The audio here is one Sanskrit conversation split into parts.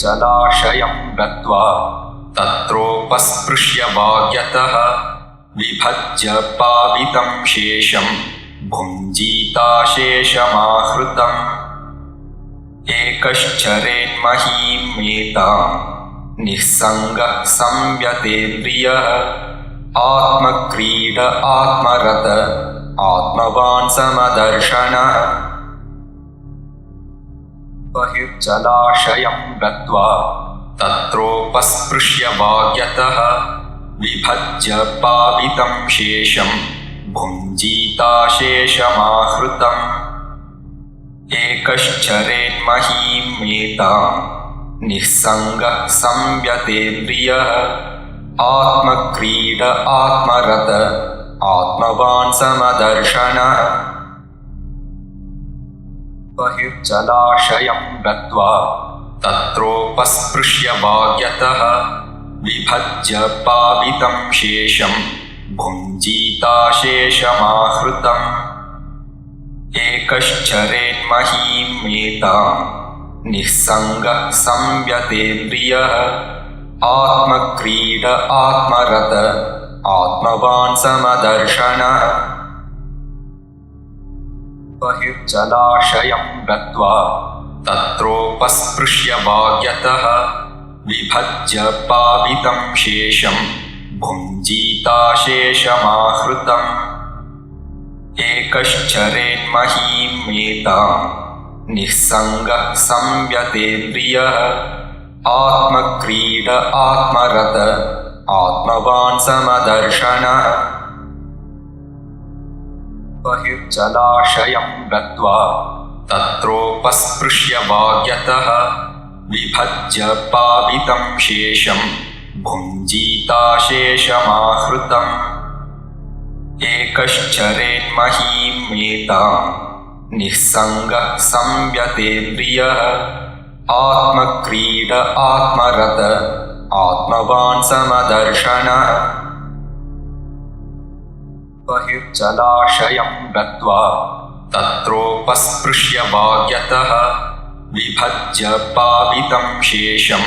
बहिर्जलाशयं गत्वा तत्रोपस्पृश्य वाग्यतः विभज्य पावितं शेषं भुञ्जीताशेषमाहृतम् एकश्चरेन्महीमेतां निःसङ्गः संयतेन्द्रियः आत्मक्रीड आत्मरत आत्मवान् समदर्शनः बहिर्जलाशयं गत्वा तत्रोपस्पृश्य वाग्यतः विभज्य पावितं शेषं भुञ्जीताशेषमाहृतम् एकश्चरेन्महीमेतां निःसङ्गः संयतेन्द्रियः आत्मक्रीड आत्मरत आत्मवान् समदर्शनः बहिर्जलाशयं गत्वा तत्रोपस्पृश्य वाग्यतः विभज्य पावितं शेषं भुञ्जीताशेषमाहृतम् एकश्चरेन्महीमेतां निःसङ्गः संयतेन्द्रियः आत्मक्रीड आत्मरत आत्मवान् समदर्शनः बहिर्जलाशयं गत्वा तत्रोपस्पृश्य वाग्यतः विभज्य पावितं शेषं भुञ्जीताशेषमाहृतम् एकश्चरेन्महीमेतां निःसङ्गः संयतेन्द्रियः आत्मक्रीड आत्मरत आत्मवान् समदर्शनः बहिर्जलाशयं गत्वा तत्रोपस्पृश्य वाग्यतः विभज्य पावितं शेषं भुञ्जीताशेषमाहृतम् एकश्चरेन्महीमेतां निःसङ्गः संयतेन्द्रियः आत्मक्रीड आत्मरत आत्मवान् समदर्शनः बहिर्जलाशयं गत्वा तत्रोपस्पृश्य वाग्यतः विभज्य पावितं शेषं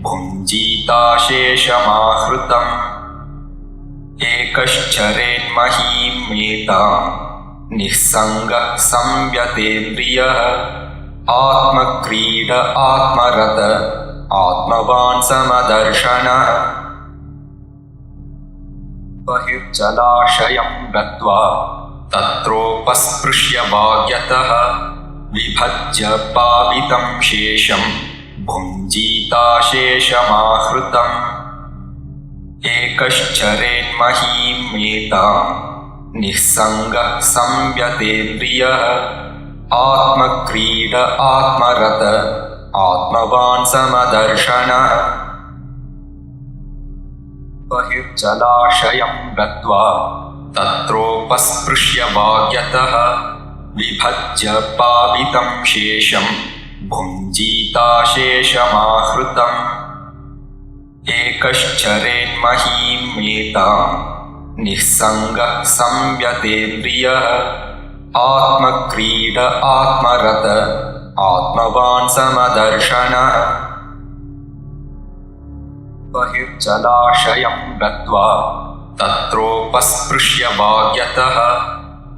भुञ्जीताशेषमाहृतम् एकश्चरेन्महीमेतां निःसङ्गः संयतेन्द्रियः आत्मक्रीड आत्मरत आत्मवान् समदर्शनः बहिर्जलाशयं गत्वा तत्रोपस्पृश्य वाग्यतः विभज्य पावितं शेषं भुञ्जीताशेषमाहृतम् एकश्चरेन्महीमेतां निःसङ्गः संयतेन्द्रियः आत्मक्रीड आत्मरत आत्मवान् समदर्शनः बहिर्जलाशयं गत्वा तत्रोपस्पृश्य वाग्यतः विभज्य पावितं शेषं भुञ्जीताशेषमाहृतम् एकश्चरेन्महीमेतां निःसङ्गः संयतेन्द्रियः आत्मक्रीड आत्मरत आत्मवान् समदर्शनः बहिर्जलाशयं गत्वा तत्रोपस्पृश्य वाग्यतः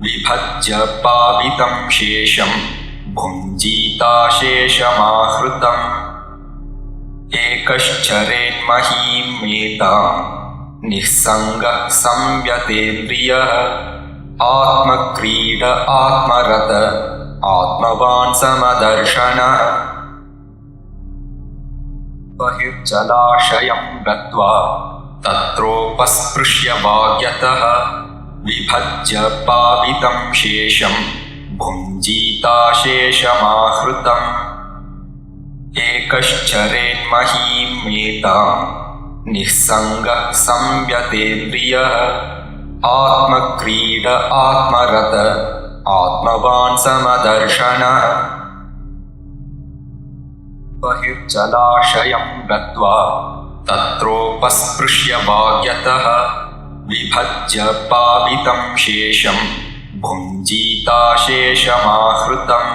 विभज्य पावितं शेषं भुञ्जीताशेषमाहृतम् एकश्चरेन्महीमेतां निःसङ्गः संयतेन्द्रियः आत्मक्रीड आत्मरत आत्मवान् समदर्शनः बहिर्जलाशयं गत्वा तत्रोपस्पृश्य वाग्यतः विभज्य पावितं शेषं भुञ्जीताशेषमाहृतम् एकश्चरेन्महीमेतां निःसङ्गः संयतेन्द्रियः आत्मक्रीड आत्मरत आत्मवान् समदर्शनः बहिर्जलाशयं गत्वा तत्रोपस्पृश्य वाग्यतः विभज्य पावितं शेषं भुञ्जीताशेषमाहृतम्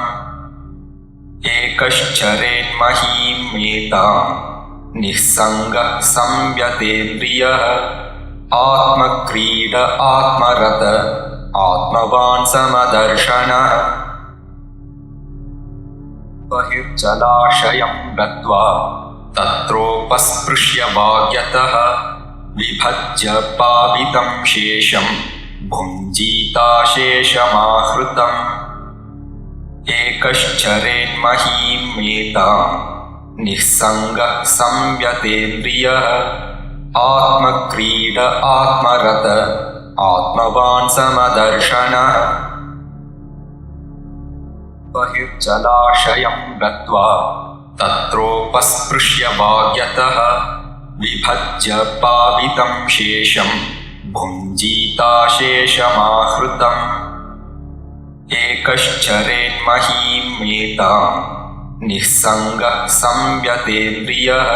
एकश्चरेन्महीमेतां निःसङ्गः संयतेन्द्रियः आत्मक्रीड आत्मरत आत्मवान् समदर्शनः बहिर्जलाशयं गत्वा तत्रोपस्पृश्य वाग्यतः विभज्य पावितं शेषं भुञ्जीताशेषमाहृतम् एकश्चरेन्महीमेतां निःसङ्गः संयतेन्द्रियः आत्मक्रीड आत्मरत आत्मवान् समदर्शनः बहिर्जलाशयं गत्वा तत्रोपस्पृश्य वाग्यतः विभज्य पावितं शेषं भुञ्जीताशेषमाहृतम् एकश्चरेन्महीमेतां निःसङ्गः संयतेन्द्रियः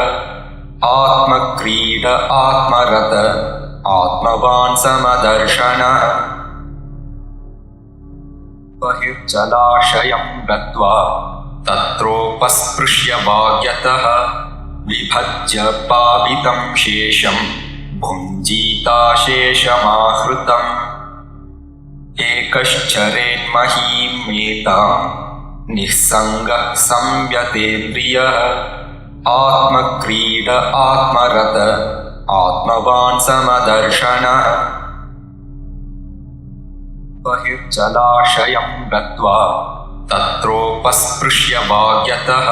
आत्मक्रीड आत्मरत आत्मवान् समदर्शनः बहिर्जलाशयं गत्वा तत्रोपस्पृश्य वाग्यतः विभज्य पावितं शेषं भुञ्जीताशेषमाहृतम् एकश्चरेन्महीमेतां निःसङ्गः संयतेन्द्रियः आत्मक्रीड आत्मरत आत्मवान् समदर्शनः बहिर्जलाशयं गत्वा तत्रोपस्पृश्य वाग्यतः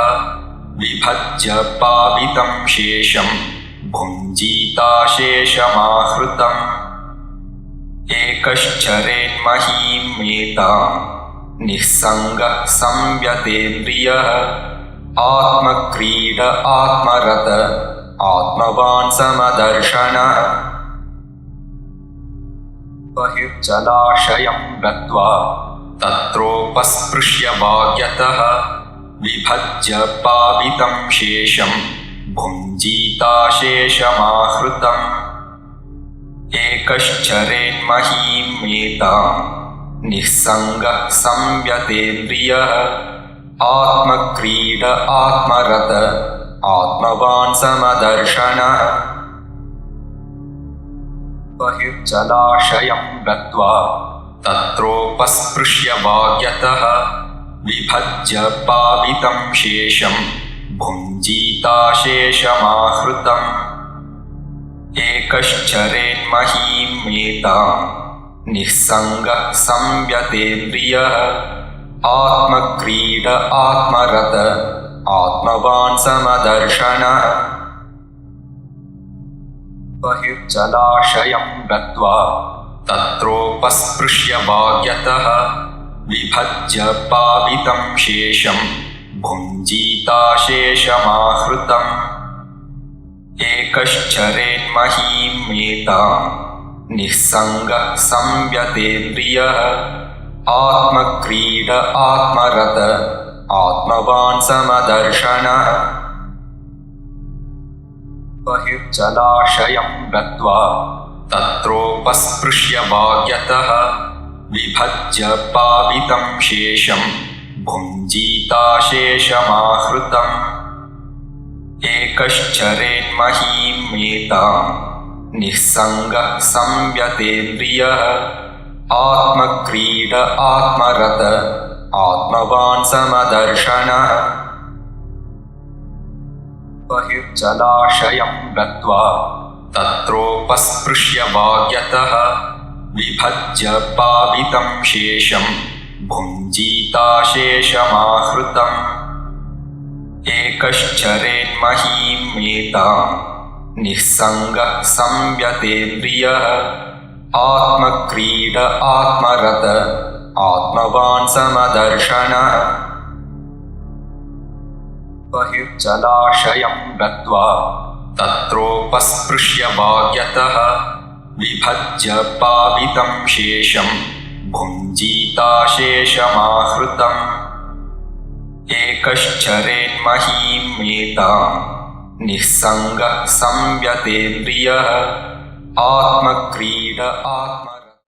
विभज्य पावितं शेषं भुञ्जीताशेषमाहृतम् एकश्चरेन्महीमेतां निःसङ्गः संयतेन्द्रियः आत्मक्रीड आत्मरत आत्मवान् समदर्शनः बहिर्जलाशयं गत्वा तत्रोपस्पृश्य वाग्यतः विभज्य पावितं शेषं भुञ्जीताशेषमाहृतम् एकश्चरेन्महीमेतां निःसङ्गः संयतेन्द्रियः आत्मक्रीड आत्मरत आत्मवान् समदर्शनः बहिर्जलाशयं गत्वा तत्रोपस्पृश्य वाग्यतः विभज्य पावितं शेषं भुञ्जीताशेषमाहृतम् एकश्चरेन्महीमेतां निःसङ्गः संयतेन्द्रियः आत्मक्रीड आत्मरत आत्मवान् समदर्शनः बहिर्जलाशयं गत्वा तत्रोपस्पृश्य वाग्यतः विभज्य पावितं शेषं भुञ्जीताशेषमाहृतम् एकश्चरेन्महीमेतां निःसङ्गः संयतेन्द्रियः आत्मक्रीड आत्मरत आत्मवान् समदर्शनः बहिर्जलाशयं गत्वा तत्रोपस्पृश्य वाग्यतः विभज्य पावितं शेषं भुञ्जीताशेषमाहृतम् एकश्चरेन्महीमेतां निःसङ्गः संयतेन्द्रियः आत्मक्रीड आत्मरत आत्मवान् समदर्शनः बहिर्जलाशयं गत्वा तत्रोपस्पृश्य वाग्यतः विभज्य पावितं शेषं भुञ्जीताशेषमाहृतम् एकश्चरेन्महीमेतां निःसङ्गः संयतेन्द्रियः आत्मक्रीड आत्मरत आत्मवान् समदर्शनः बहिर्जलाशयं गत्वा तत्रोपस्पृश्य वाग्यतः विभज्य पावितं शेषं भुञ्जीताशेषमाहृतम् एकश्चरेन्महीमेतां निःसङ्गः संयतेन्द्रियः आत्मक्रीड आत्मरत